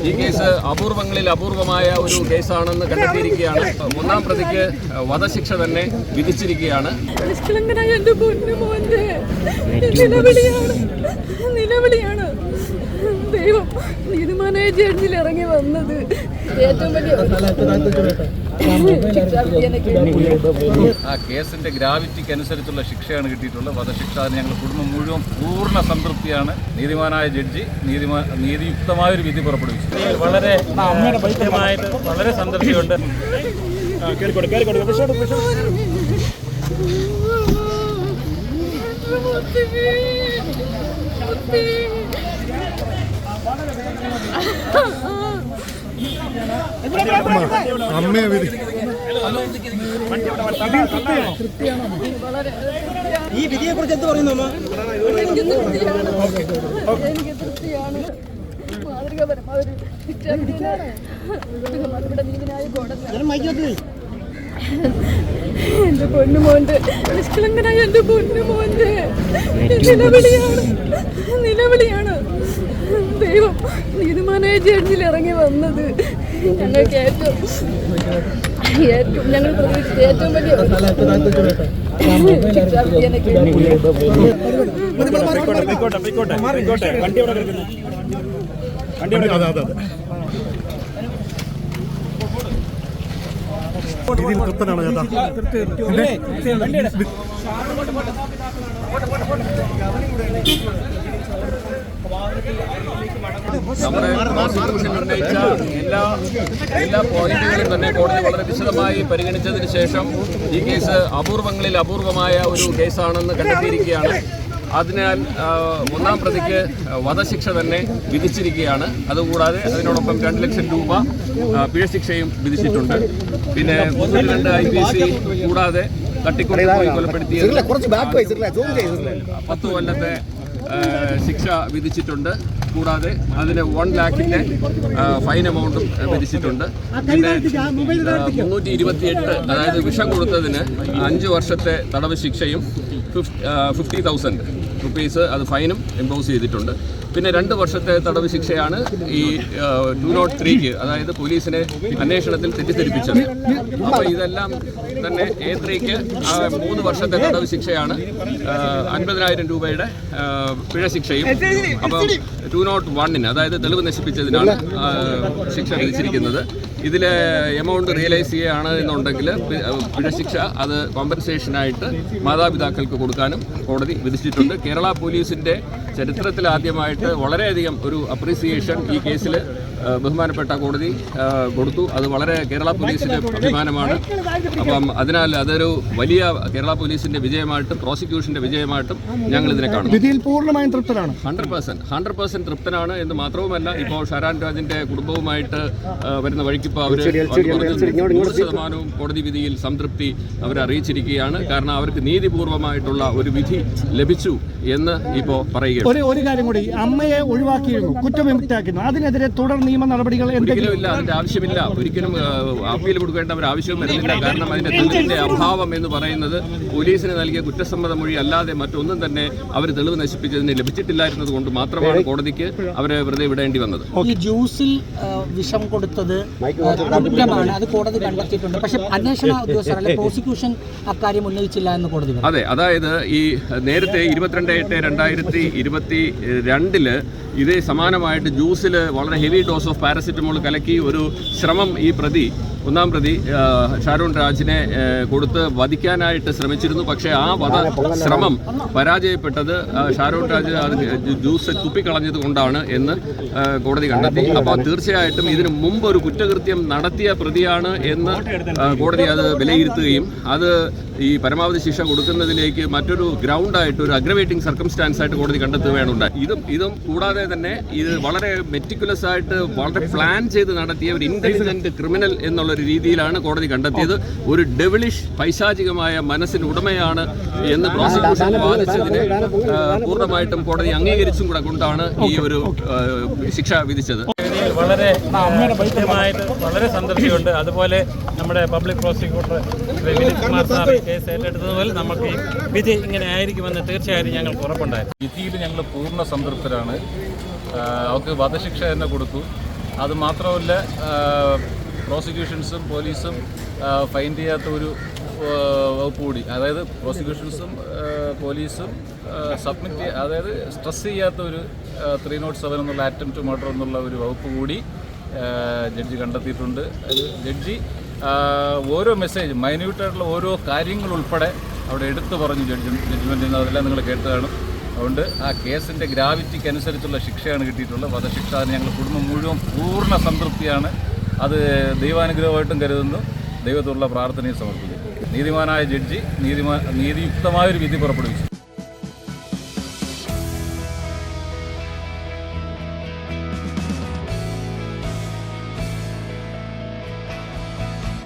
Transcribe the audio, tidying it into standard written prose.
ഈ കേസ് അപൂർവങ്ങളിൽ അപൂർവമായ ഒരു കേസാണെന്ന് കണ്ടെത്തിയിരിക്കുകയാണ്. ഒന്നാം പ്രതിക്ക് വധശിക്ഷ തന്നെ വിധിച്ചിരിക്കുകയാണ്. നിലവിളിയാണ് ദൈവം നീതിമാനായ ജഡ്ജിൽ ഇറങ്ങി വന്നത് ഏറ്റവും വലിയ ആ കേസിന്റെ ഗ്രാവിറ്റിക്ക് അനുസരിച്ചുള്ള ശിക്ഷയാണ് കിട്ടിയിട്ടുള്ളത്. വധശിക്ഷ ഞങ്ങൾ കുടുംബം മുഴുവൻ പൂർണ്ണ സംതൃപ്തിയാണ്. നീതിമാനായ ജഡ്ജി നീതിയുക്തമായൊരു വിധി പുറപ്പെടുവിച്ചു. വളരെ കൃത്യമായിട്ട് വളരെ സംതൃപ്തിയുണ്ട്. ഈ വിധിയെ കുറിച്ച് എന്ത് പറയുന്നു? എനിക്ക് തൃപ്തിയാണ്. മാതൃകാപരമായ ഒരു ഇവിടെ നീതിന്യായ കോടതി എന്റെ പൊന്നുമോന്റെ നിഷ്കളങ്കനായ എന്റെ പൊന്നുമോന്റെ നിലവിളിയാണ് ദൈവം നീതിമാനായ ജഡ്ജിൽ ഇറങ്ങി വന്നത് ഞങ്ങൾക്ക് ഏറ്റവും ഞങ്ങൾ പ്രതീക്ഷിച്ച ഏറ്റവും വലിയ നമ്മുടെ പ്രോസിക്യൂഷൻ ഉന്നയിച്ച എല്ലാ പോയിന്റുകളും തന്നെ കോടതി വളരെ വിശദമായി പരിഗണിച്ചതിന് ശേഷം ഈ കേസ് അപൂർവങ്ങളിൽ അപൂർവമായ ഒരു കേസാണെന്ന് കണ്ടെത്തിയിരിക്കുകയാണ്. അതിനാൽ ഒന്നാം പ്രതിക്ക് വധശിക്ഷ തന്നെ വിധിച്ചിരിക്കുകയാണ്. അതുകൂടാതെ അതിനോടൊപ്പം 2 ലക്ഷം രൂപ പിഴശിക്ഷയും വിധിച്ചിട്ടുണ്ട്. പിന്നെ 32 IPC കൂടാതെ തട്ടിക്കൊണ്ടുപോയി കൊലപ്പെടുത്തിയത് 10 കൊല്ലത്തെ ശിക്ഷ വിധിച്ചിട്ടുണ്ട്. കൂടാതെ അതിന് 1 ലാഖിൻ്റെ ഫൈൻ എമൗണ്ടും വിധിച്ചിട്ടുണ്ട്. പിന്നെ 328 അതായത് വിഷം കൊടുത്തതിന് 5 വർഷത്തെ തടവ് ശിക്ഷയും 50,000 റുപ്പീസ് അത് ഫൈനും ഇമ്പോസ് ചെയ്തിട്ടുണ്ട്. പിന്നെ 2 വർഷത്തെ തടവ് ശിക്ഷയാണ് ഈ 203 അതായത് പോലീസിനെ അന്വേഷണത്തിൽ തെറ്റിദ്ധരിപ്പിച്ചത്. അപ്പോൾ ഇതെല്ലാം തന്നെ A3 3 വർഷത്തെ തടവ് ശിക്ഷയാണ്, 50,000 രൂപയുടെ പിഴശിക്ഷയും. അപ്പം 201 അതായത് തെളിവ് നശിപ്പിച്ചതിനാണ് ശിക്ഷ വിധിച്ചിരിക്കുന്നത്. ഇതിൽ എമൗണ്ട് റിയലൈസ് ചെയ്യുകയാണ് എന്നുണ്ടെങ്കിൽ പിഴശിക്ഷ അത് കോമ്പൻസേഷനായിട്ട് മാതാപിതാക്കൾക്ക് കൊടുക്കാനും കോടതി വിധിച്ചിട്ടുണ്ട്. കേരള പോലീസിൻ്റെ ചരിത്രത്തിൽ ആദ്യമായിട്ട് വളരെയധികം ഒരു അപ്രീസിയേഷൻ ഈ കേസിൽ ബഹുമാനപ്പെട്ട കോടതി കൊടുത്തു. അത് വളരെ കേരള പോലീസിൻ്റെ അഭിമാനമാണ്. അപ്പം അതിനാൽ അതൊരു വലിയ കേരള പോലീസിൻ്റെ വിജയമായിട്ടും പ്രോസിക്യൂഷൻ്റെ വിജയമായിട്ടും ഞങ്ങൾ ഇതിനെ കാണുന്നു. വിധിയിൽ പൂർണ്ണമായും തൃപ്തരാണ്. 100% തൃപ്തനാണ് എന്ന് മാത്രവുമല്ല, ഇപ്പോൾ ഷാരാൻ രാജിൻ്റെ കുടുംബവുമായിട്ട് വരുന്ന വഴിക്കിപ്പോൾ അവർ 100% കോടതി വിധിയിൽ സംതൃപ്തി അവർ അറിയിച്ചിരിക്കുകയാണ്. കാരണം അവർക്ക് നീതിപൂർവമായിട്ടുള്ള ഒരു വിധി ലഭിച്ചു എന്ന് ഇപ്പോൾ പറയുകയാണ്. ഒരു കാര്യം കൂടി, അമ്മയെ ഒഴിവാക്കിയിരുന്നു, കുറ്റവിമുക്തയാക്കുന്നു, അതിനെതിരെ തുടർ നിയമ നടപടികൾ ഒരിക്കലും ഇല്ല, അതിന്റെ ആവശ്യമില്ല. ഒരിക്കലും അപ്പീൽ കൊടുക്കേണ്ട ഒരു ആവശ്യവും വരുന്നില്ല. കാരണം അതിന്റെ തെളിവിന്റെ അഭാവം എന്ന് പറയുന്നത് പോലീസിന് നൽകിയ കുറ്റസമ്മത മൊഴി അല്ലാതെ മറ്റൊന്നും തന്നെ അവർ തെളിവ് നശിപ്പിച്ചതിന് ലഭിച്ചിട്ടില്ലായിരുന്നത് കൊണ്ട് മാത്രമാണ് കോടതിക്ക് അവരെ വെറുതെ വിടേണ്ടി വന്നത്. ഈ ജ്യൂസിൽ വിഷം കൊടുത്തത് കുറ്റമാണ്, അത് കോടതി കണ്ടെത്തിയിട്ടുണ്ട്. പക്ഷേ അന്വേഷണ ഉദ്യോഗസ്ഥർ അല്ലെ പ്രോസിക്യൂഷൻ അക്കാര്യം ഉന്നയിച്ചില്ല എന്ന് കോടതി. അതെ, അതായത് ഈ നേരത്തെ 22/8/2022 ഇതേ സമാനമായിട്ട് ജ്യൂസിൽ വളരെ ഹെവി ഡോസ് ഓഫ് പാരസിറ്റമോൾ കലക്കി ഒരു ശ്രമം ഈ ഒന്നാം പ്രതി ഷാരൂൺ രാജിനെ കൊടുത്ത് വധിക്കാനായിട്ട് ശ്രമിച്ചിരുന്നു. പക്ഷേ ആ ശ്രമം പരാജയപ്പെട്ടത് ഷാരൂൺ രാജ് അത് ജ്യൂസ് തുപ്പിക്കളഞ്ഞത് കൊണ്ടാണ് എന്ന് കോടതി കണ്ടെത്തി. അപ്പോൾ തീർച്ചയായിട്ടും ഇതിനു മുമ്പ് ഒരു കുറ്റകൃത്യം നടത്തിയ പ്രതിയാണ് എന്ന് കോടതി അത് വിലയിരുത്തുകയും അത് ഈ പരമാവധി ശിക്ഷ കൊടുക്കുന്നതിലേക്ക് മറ്റൊരു ഗ്രൗണ്ടായിട്ട് ഒരു അഗ്രവേറ്റിംഗ് സർക്കംസ്റ്റാൻസ് ആയിട്ട് കോടതി കണ്ടെത്തുകയാണ് ഉണ്ടായി. ഇതും കൂടാതെ തന്നെ ഇത് വളരെ മെറ്റിക്കുലസ് ആയിട്ട് വളരെ പ്ലാൻ ചെയ്ത് നടത്തിയ ഒരു ഇന്റലിജന്റ് ക്രിമിനൽ എന്നുള്ള രീതിയിലാണ് കോടതി കണ്ടെത്തിയത്. ഒരു ഡെവിളിഷ് പൈശാചികമായ മനസ്സിന് ഉടമയാണ് എന്ന് പ്രോസിക്യൂഷൻ വാദിച്ചതിനെ പൂർണ്ണമായിട്ടും കോടതി അംഗീകരിച്ചും കൂടെ കൊണ്ടാണ് ഈ ഒരു ശിക്ഷ വിധിച്ചത്. വളരെ കൃത്യമായിട്ട് വളരെ സംതൃപ്തിയുണ്ട്. അതുപോലെ നമ്മുടെ public prosecutor Vineeth Kumar sir case ഏറ്റെടുത്തതുപോലെ നമുക്ക് ഈ വിധി ഇങ്ങനെ ആയിരിക്കുമെന്ന് തീർച്ചയായും ഞങ്ങൾക്ക് ഉറപ്പുണ്ടായിരുന്നു. വിധിയിൽ ഞങ്ങൾ പൂർണ്ണ സംതൃപ്തരാണ്. അവർക്ക് വധശിക്ഷ തന്നെ കൊടുത്തു. അത് മാത്രമല്ല പ്രോസിക്യൂഷൻസും പോലീസും ഫൈൻഡ് ചെയ്യാത്ത ഒരു വകുപ്പ് കൂടി, അതായത് പ്രോസിക്യൂഷൻസും പോലീസും അതായത് സ്ട്രെസ് ചെയ്യാത്ത ഒരു 307 എന്നുള്ള അറ്റംപ്റ്റ് മർഡർ എന്നുള്ള ഒരു വകുപ്പ് കൂടി ജഡ്ജി കണ്ടെത്തിയിട്ടുണ്ട്. ജഡ്ജി ഓരോ മെസ്സേജ് മൈന്യൂട്ടായിട്ടുള്ള ഓരോ കാര്യങ്ങൾ ഉൾപ്പെടെ അവിടെ എടുത്തു പറഞ്ഞു ജഡ്ജ്മെൻറ്റിൽ നിന്ന്. അതെല്ലാം നിങ്ങൾ കേട്ടതാണ്. അതുകൊണ്ട് ആ കേസിൻ്റെ ഗ്രാവിറ്റിക്ക് അനുസരിച്ചുള്ള ശിക്ഷയാണ് കിട്ടിയിട്ടുള്ളത്, വധശിക്ഷ. അതിന് ഞങ്ങൾ കുടുംബം മുഴുവൻ പൂർണ്ണ സംതൃപ്തിയാണ്. അത് ദൈവാനുഗ്രഹമായിട്ടും കരുതുന്നു, ദൈവത്തോടുള്ള പ്രാർത്ഥനയും സമർപ്പിക്കുന്നു. നീതിമാനായ ജഡ്ജി നീതിയുക്തമായൊരു വിധി പുറപ്പെടുവിച്ചു.